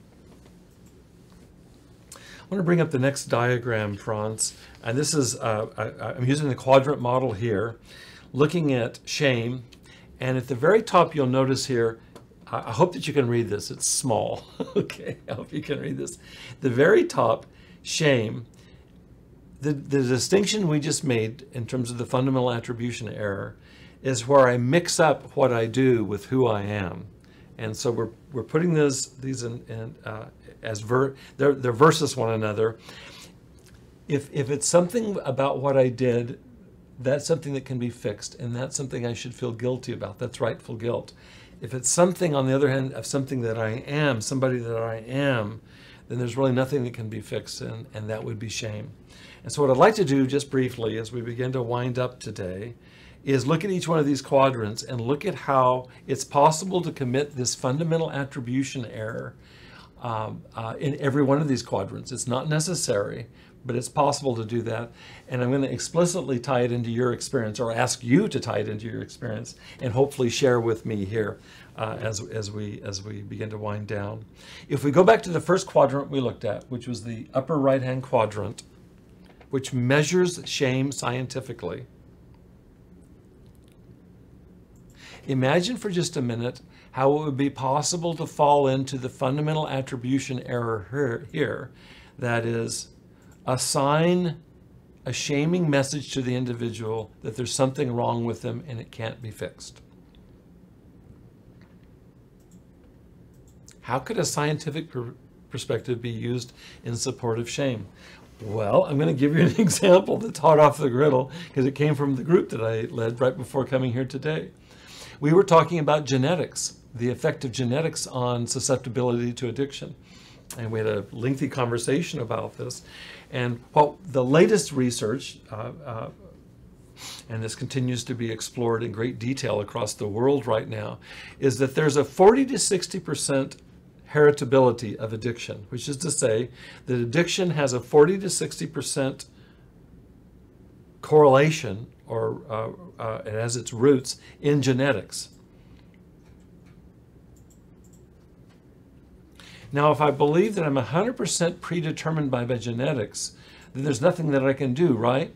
A: I want to bring up the next diagram, Franz, and this is, I'm using the quadrant model here, looking at shame, and at the very top you'll notice here, I hope that you can read this. It's small. Okay, I hope you can read this. The very top, shame, the distinction we just made in terms of the fundamental attribution error is where I mix up what I do with who I am. And so we're putting these in as they're versus one another. If it's something about what I did, that's something that can be fixed, and that's something I should feel guilty about. That's rightful guilt. If it's something, on the other hand, of something that I am, somebody that I am, then there's really nothing that can be fixed, and that would be shame. And so what I'd like to do just briefly as we begin to wind up today is look at each one of these quadrants and look at how it's possible to commit this fundamental attribution error in every one of these quadrants. It's not necessary, but it's possible to do that. And I'm going to explicitly tie it into your experience, or ask you to tie it into your experience, and hopefully share with me here as we begin to wind down. If we go back to the first quadrant we looked at, which was the upper right-hand quadrant, which measures shame scientifically, imagine for just a minute how it would be possible to fall into the fundamental attribution error here. That is, assign a shaming message to the individual that there's something wrong with them and it can't be fixed. How could a scientific perspective be used in support of shame? Well, I'm going to give you an example that's hot off the griddle because it came from the group that I led right before coming here today. We were talking about genetics, the effect of genetics on susceptibility to addiction. And we had a lengthy conversation about this. And what the latest research, and this continues to be explored in great detail across the world right now, is that there's a 40 to 60% heritability of addiction, which is to say that addiction has a 40 to 60% correlation, or it has its roots in genetics. Now, if I believe that I'm 100% predetermined by my genetics, then there's nothing that I can do, right?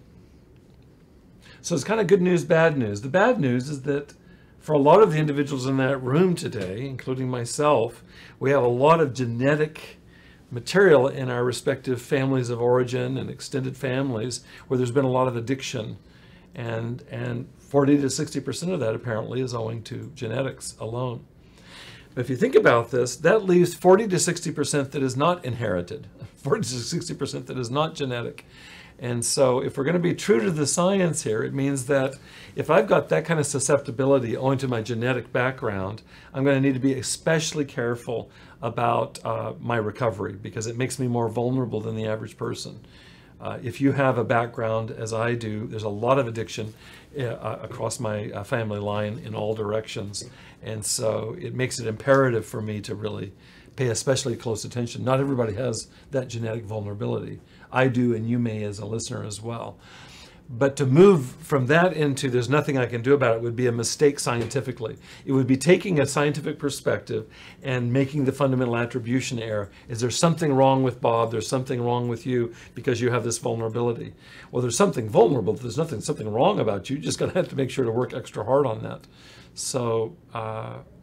A: So it's kind of good news, bad news. The bad news is that for a lot of the individuals in that room today, including myself, we have a lot of genetic material in our respective families of origin and extended families where there's been a lot of addiction. And 40 to 60% of that apparently is owing to genetics alone. But if you think about this, that leaves 40 to 60% that is not inherited, 40 to 60% that is not genetic. And so if we're going to be true to the science here, it means that if I've got that kind of susceptibility owing to my genetic background, I'm going to need to be especially careful about my recovery because it makes me more vulnerable than the average person. If you have a background, as I do, there's a lot of addiction across my family line in all directions. And so it makes it imperative for me to really pay especially close attention. Not everybody has that genetic vulnerability. I do, and you may as a listener as well. But to move from that into there's nothing I can do about it would be a mistake scientifically. It would be taking a scientific perspective and making the fundamental attribution error. Is there something wrong with Bob? There's something wrong with you because you have this vulnerability. Well, there's something vulnerable. There's something wrong about you. You're just going to have to make sure to work extra hard on that. So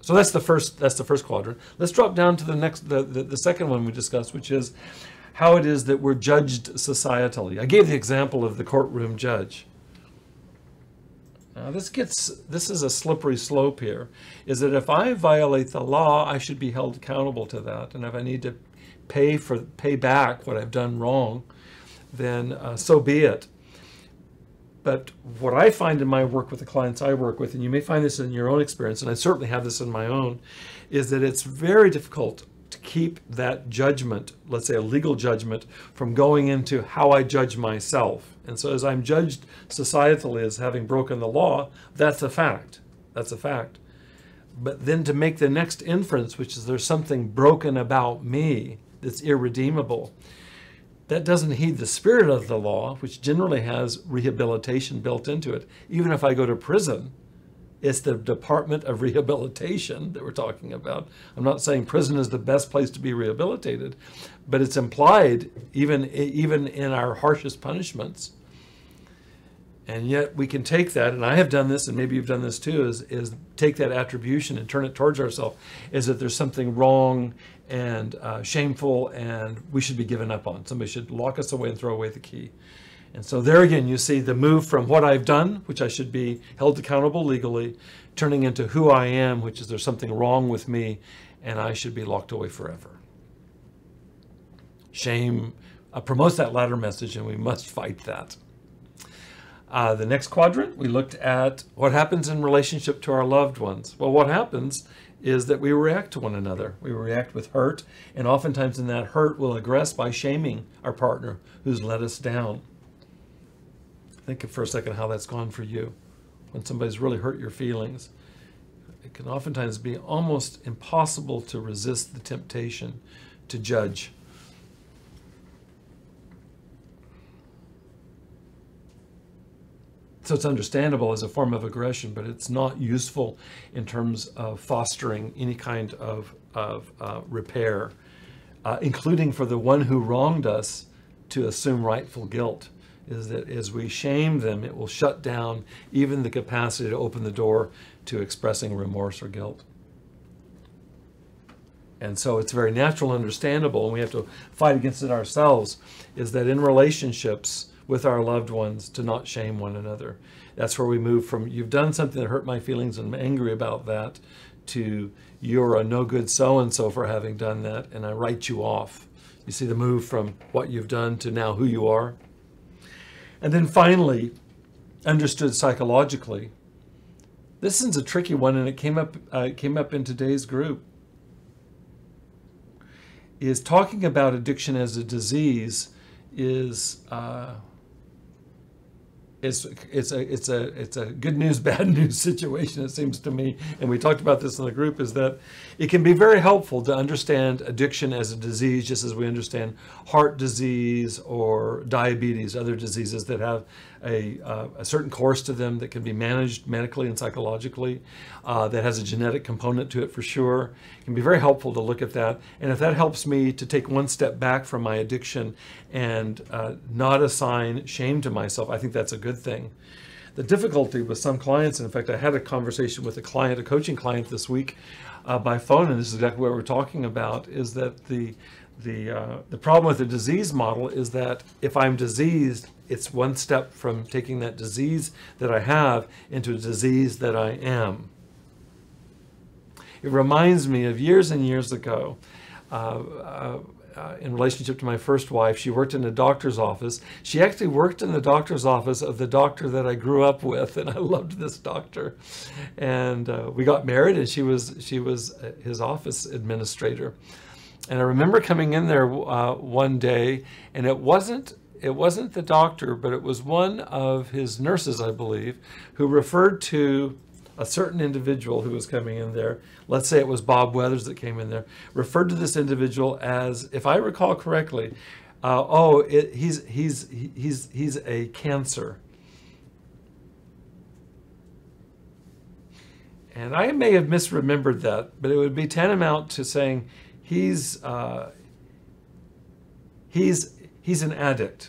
A: that's the first quadrant. Let's drop down to the second one we discussed, which is how it is that we're judged societally. I gave the example of the courtroom judge. Now this is a slippery slope here, is that if I violate the law, I should be held accountable to that. And if I need to pay back what I've done wrong, then so be it. But what I find in my work with the clients I work with, and you may find this in your own experience, and I certainly have this in my own, is that it's very difficult to keep that judgment, let's say a legal judgment, from going into how I judge myself. And so as I'm judged societally as having broken the law, that's a fact. That's a fact. But then to make the next inference, which is there's something broken about me that's irredeemable, that doesn't heed the spirit of the law, which generally has rehabilitation built into it. Even if I go to prison, it's the Department of Rehabilitation that we're talking about. I'm not saying prison is the best place to be rehabilitated, but it's implied even in our harshest punishments. And yet we can take that, and I have done this, and maybe you've done this too, is take that attribution and turn it towards ourselves, is that there's something wrong and shameful and we should be given up on. Somebody should lock us away and throw away the key. And so there again, you see the move from what I've done, which I should be held accountable legally, turning into who I am, which is there's something wrong with me and I should be locked away forever. Shame promotes that latter message, and we must fight that. The next quadrant, we looked at what happens in relationship to our loved ones. Well, what happens is that we react to one another. We react with hurt, and oftentimes in that hurt we'll aggress by shaming our partner who's let us down. Think for a second how that's gone for you. When somebody's really hurt your feelings, it can oftentimes be almost impossible to resist the temptation to judge. So it's understandable as a form of aggression, but it's not useful in terms of fostering any kind of repair, including for the one who wronged us to assume rightful guilt. Is that as we shame them, it will shut down even the capacity to open the door to expressing remorse or guilt. And so it's very natural and understandable, and we have to fight against it ourselves, is that in relationships with our loved ones to not shame one another. That's where we move from you've done something that hurt my feelings and I'm angry about that to you're a no good so-and-so for having done that and I write you off. You see the move from what you've done to now who you are. And then finally, understood psychologically. This is a tricky one, and it came up in today's group. Is talking about addiction as a disease is it's a good news, bad news situation, it seems to me. And we talked about this in the group, is that it can be very helpful to understand addiction as a disease, just as we understand heart disease or diabetes, other diseases that have a certain course to them that can be managed medically and psychologically, that has a genetic component to it for sure. It can be very helpful to look at that. And if that helps me to take one step back from my addiction and not assign shame to myself, I think that's a good thing. The difficulty with some clients, and in fact, I had a conversation with a coaching client this week by phone, and this is exactly what we're talking about, is that the problem with the disease model is that if I'm diseased, it's one step from taking that disease that I have into a disease that I am. It reminds me of years and years ago, in relationship to my first wife. She worked in a doctor's office. She actually worked in the doctor's office of the doctor that I grew up with, and I loved this doctor. And we got married, and she was his office administrator. And I remember coming in there one day, and it wasn't the doctor, but it was one of his nurses, I believe, who referred to a certain individual who was coming in there. Let's say it was Bob Weathers that came in there, referred to this individual as, if I recall correctly, he's a cancer. And I may have misremembered that, but it would be tantamount to saying he's an addict.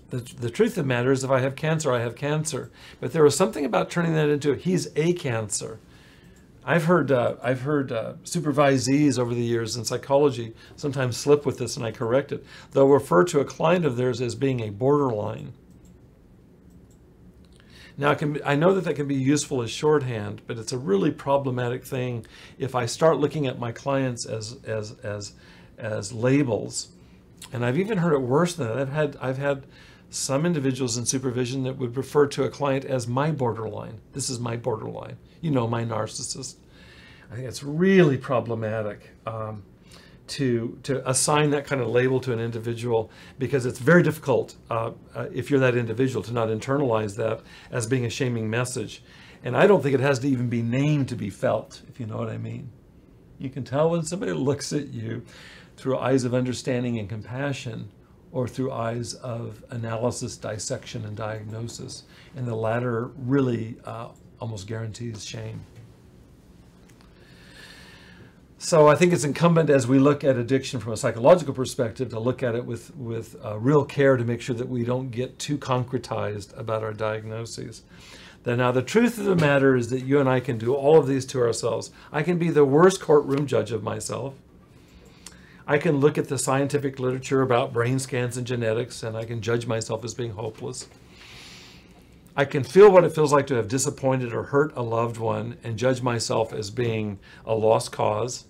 A: The truth of the matter is, if I have cancer, I have cancer. But there was something about turning that into he's a cancer. I've heard supervisees over the years in psychology sometimes slip with this, and I correct it. They'll refer to a client of theirs as being a borderline. Now, I know that can be useful as shorthand, but it's a really problematic thing if I start looking at my clients as labels. And I've even heard it worse than that. I've had some individuals in supervision that would refer to a client as my borderline. This is my borderline. You know, my narcissist. I think it's really problematic to assign that kind of label to an individual, because it's very difficult if you're that individual to not internalize that as being a shaming message. And I don't think it has to even be named to be felt, if you know what I mean. You can tell when somebody looks at you through eyes of understanding and compassion, or through eyes of analysis, dissection, and diagnosis. And the latter really almost guarantees shame. So I think it's incumbent, as we look at addiction from a psychological perspective, to look at it with real care to make sure that we don't get too concretized about our diagnoses. Now, the truth of the matter is that you and I can do all of these to ourselves. I can be the worst courtroom judge of myself. I can look at the scientific literature about brain scans and genetics, and I can judge myself as being hopeless. I can feel what it feels like to have disappointed or hurt a loved one and judge myself as being a lost cause.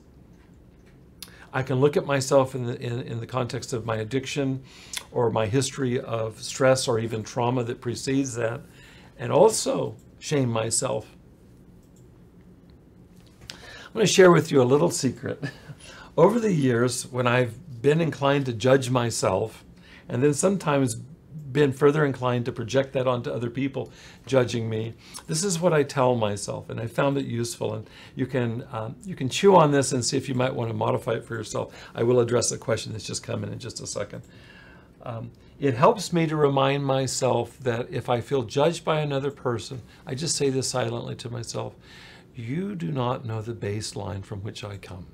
A: I can look at myself in the context of my addiction or my history of stress or even trauma that precedes that, and also shame myself. I'm going to share with you a little secret. Over the years, when I've been inclined to judge myself, and then sometimes been further inclined to project that onto other people judging me, this is what I tell myself, and I found it useful. And you can chew on this and see if you might want to modify it for yourself. I will address a question that's just come in just a second. It helps me to remind myself that if I feel judged by another person, I just say this silently to myself: you do not know the baseline from which I come.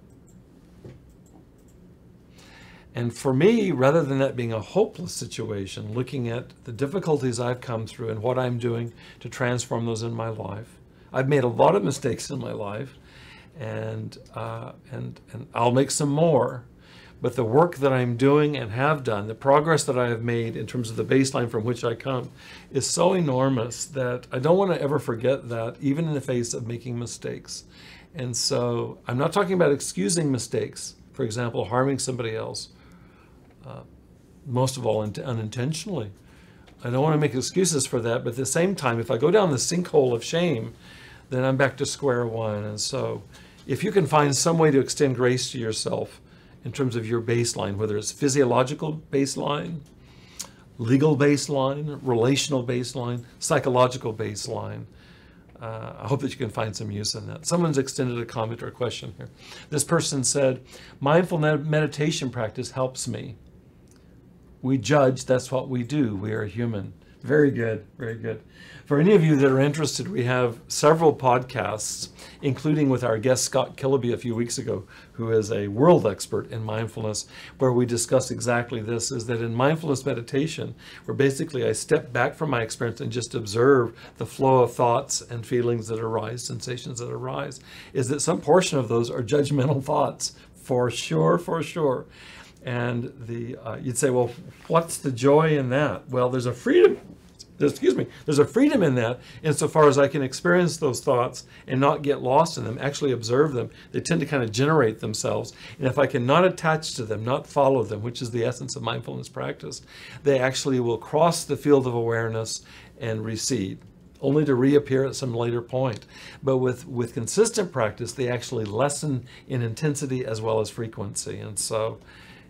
A: And for me, rather than that being a hopeless situation, looking at the difficulties I've come through and what I'm doing to transform those in my life. I've made a lot of mistakes in my life, and I'll make some more. But the work that I'm doing and have done, the progress that I have made in terms of the baseline from which I come, is so enormous that I don't want to ever forget that, even in the face of making mistakes. And so I'm not talking about excusing mistakes. For example, harming somebody else, most of all unintentionally. I don't want to make excuses for that, but at the same time, if I go down the sinkhole of shame, then I'm back to square one. And so if you can find some way to extend grace to yourself in terms of your baseline, whether it's physiological baseline, legal baseline, relational baseline, psychological baseline, I hope that you can find some use in that. Someone's extended a comment or a question here. This person said, mindful meditation practice helps me. We judge, that's what we do. We are human. Very good, very good. For any of you that are interested, we have several podcasts, including with our guest Scott Killaby a few weeks ago, who is a world expert in mindfulness, where we discuss exactly this, is that in mindfulness meditation, where basically I step back from my experience and just observe the flow of thoughts and feelings that arise, sensations that arise, is that some portion of those are judgmental thoughts, for sure, for sure. And you'd say, well, what's the joy in that? Well, there's a freedom. There's a freedom in that insofar as I can experience those thoughts and not get lost in them, actually observe them. They tend to kind of generate themselves. And if I can not attach to them, not follow them, which is the essence of mindfulness practice, they actually will cross the field of awareness and recede, only to reappear at some later point. But with consistent practice, they actually lessen in intensity as well as frequency. And so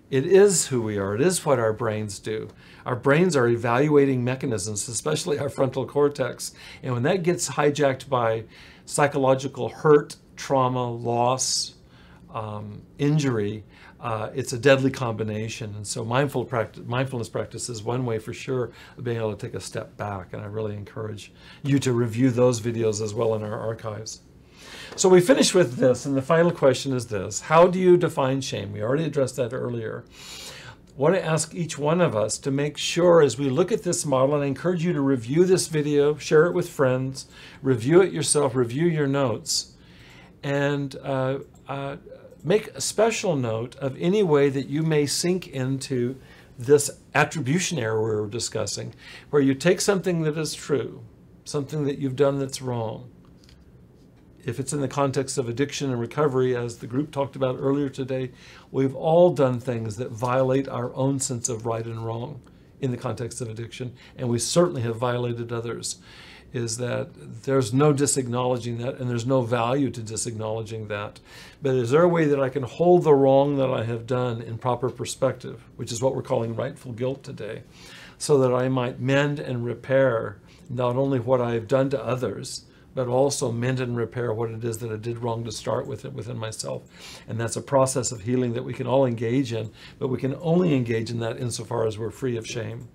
A: it is who we are. It is what our brains do. Our brains are evaluating mechanisms, especially our frontal cortex. And when that gets hijacked by psychological hurt, trauma, loss, injury, it's a deadly combination. And so mindfulness practice is one way for sure of being able to take a step back. And I really encourage you to review those videos as well in our archives. So we finish with this, and the final question is this. How do you define shame? We already addressed that earlier. I want to ask each one of us to make sure as we look at this model, and I encourage you to review this video, share it with friends, review it yourself, review your notes, and make a special note of any way that you may sink into this attribution error we were discussing, where you take something that is true, something that you've done that's wrong. If it's in the context of addiction and recovery, as the group talked about earlier today, we've all done things that violate our own sense of right and wrong in the context of addiction, and we certainly have violated others. Is that there's no disacknowledging that, and there's no value to disacknowledging that. But is there a way that I can hold the wrong that I have done in proper perspective, which is what we're calling rightful guilt today, so that I might mend and repair not only what I have done to others, but also mend and repair what it is that I did wrong to start with it within myself. And that's a process of healing that we can all engage in, but we can only engage in that insofar as we're free of shame.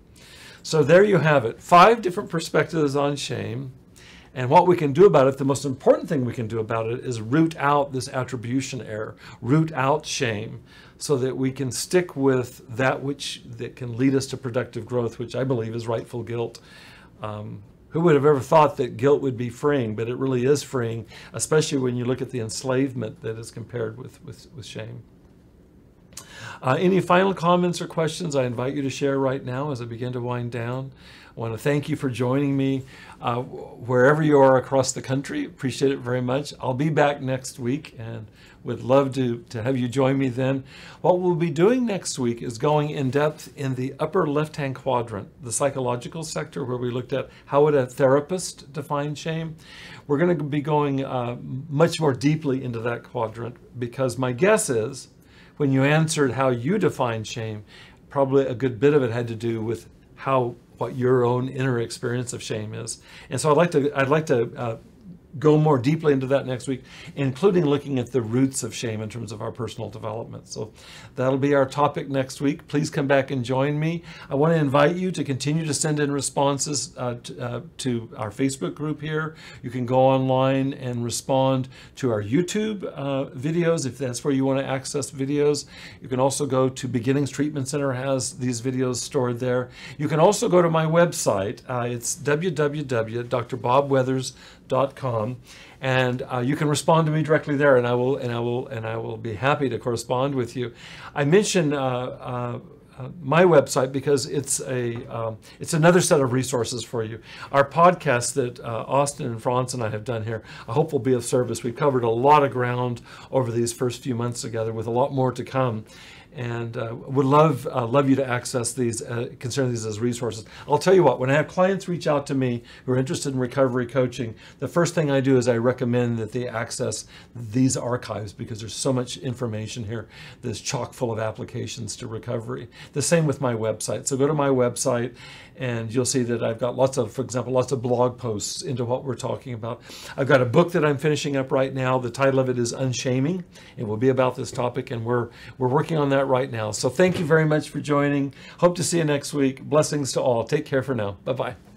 A: So there you have it, 5 different perspectives on shame. And what we can do about it, the most important thing we can do about it is root out this attribution error, root out shame, so that we can stick with that that can lead us to productive growth, which I believe is rightful guilt. Who would have ever thought that guilt would be freeing, but it really is freeing, especially when you look at the enslavement that is compared with shame. Any final comments or questions I invite you to share right now as I begin to wind down. I want to thank you for joining me wherever you are across the country. Appreciate it very much. I'll be back next week and would love to have you join me then. What we'll be doing next week is going in depth in the upper left-hand quadrant, the psychological sector, where we looked at how would a therapist define shame. We're going to be going much more deeply into that quadrant, because my guess is when you answered how you define shame, probably a good bit of it had to do with what your own inner experience of shame is. And so I'd like to go more deeply into that next week, including looking at the roots of shame in terms of our personal development. So that'll be our topic next week. Please come back and join me. I want to invite you to continue to send in responses to our Facebook group here. You can go online and respond to our YouTube videos if that's where you want to access videos. You can also go to Beginnings Treatment Center, has these videos stored there. You can also go to my website. It's www.drbobweathers.com, and you can respond to me directly there, and I will be happy to correspond with you. I mentioned my website because it's another set of resources for you. Our podcast that Austin and Franz and I have done here, I hope will be of service. We've covered a lot of ground over these first few months together with a lot more to come. And would love you to access these, consider these as resources. I'll tell you what, when I have clients reach out to me who are interested in recovery coaching, the first thing I do is I recommend that they access these archives because there's so much information here that's chock full of applications to recovery. The same with my website. So go to my website and you'll see that I've got lots of, for example, lots of blog posts into what we're talking about. I've got a book that I'm finishing up right now. The title of it is Unshaming. It will be about this topic, and we're working on that right now. So thank you very much for joining. Hope to see you next week. Blessings to all. Take care for now. Bye-bye.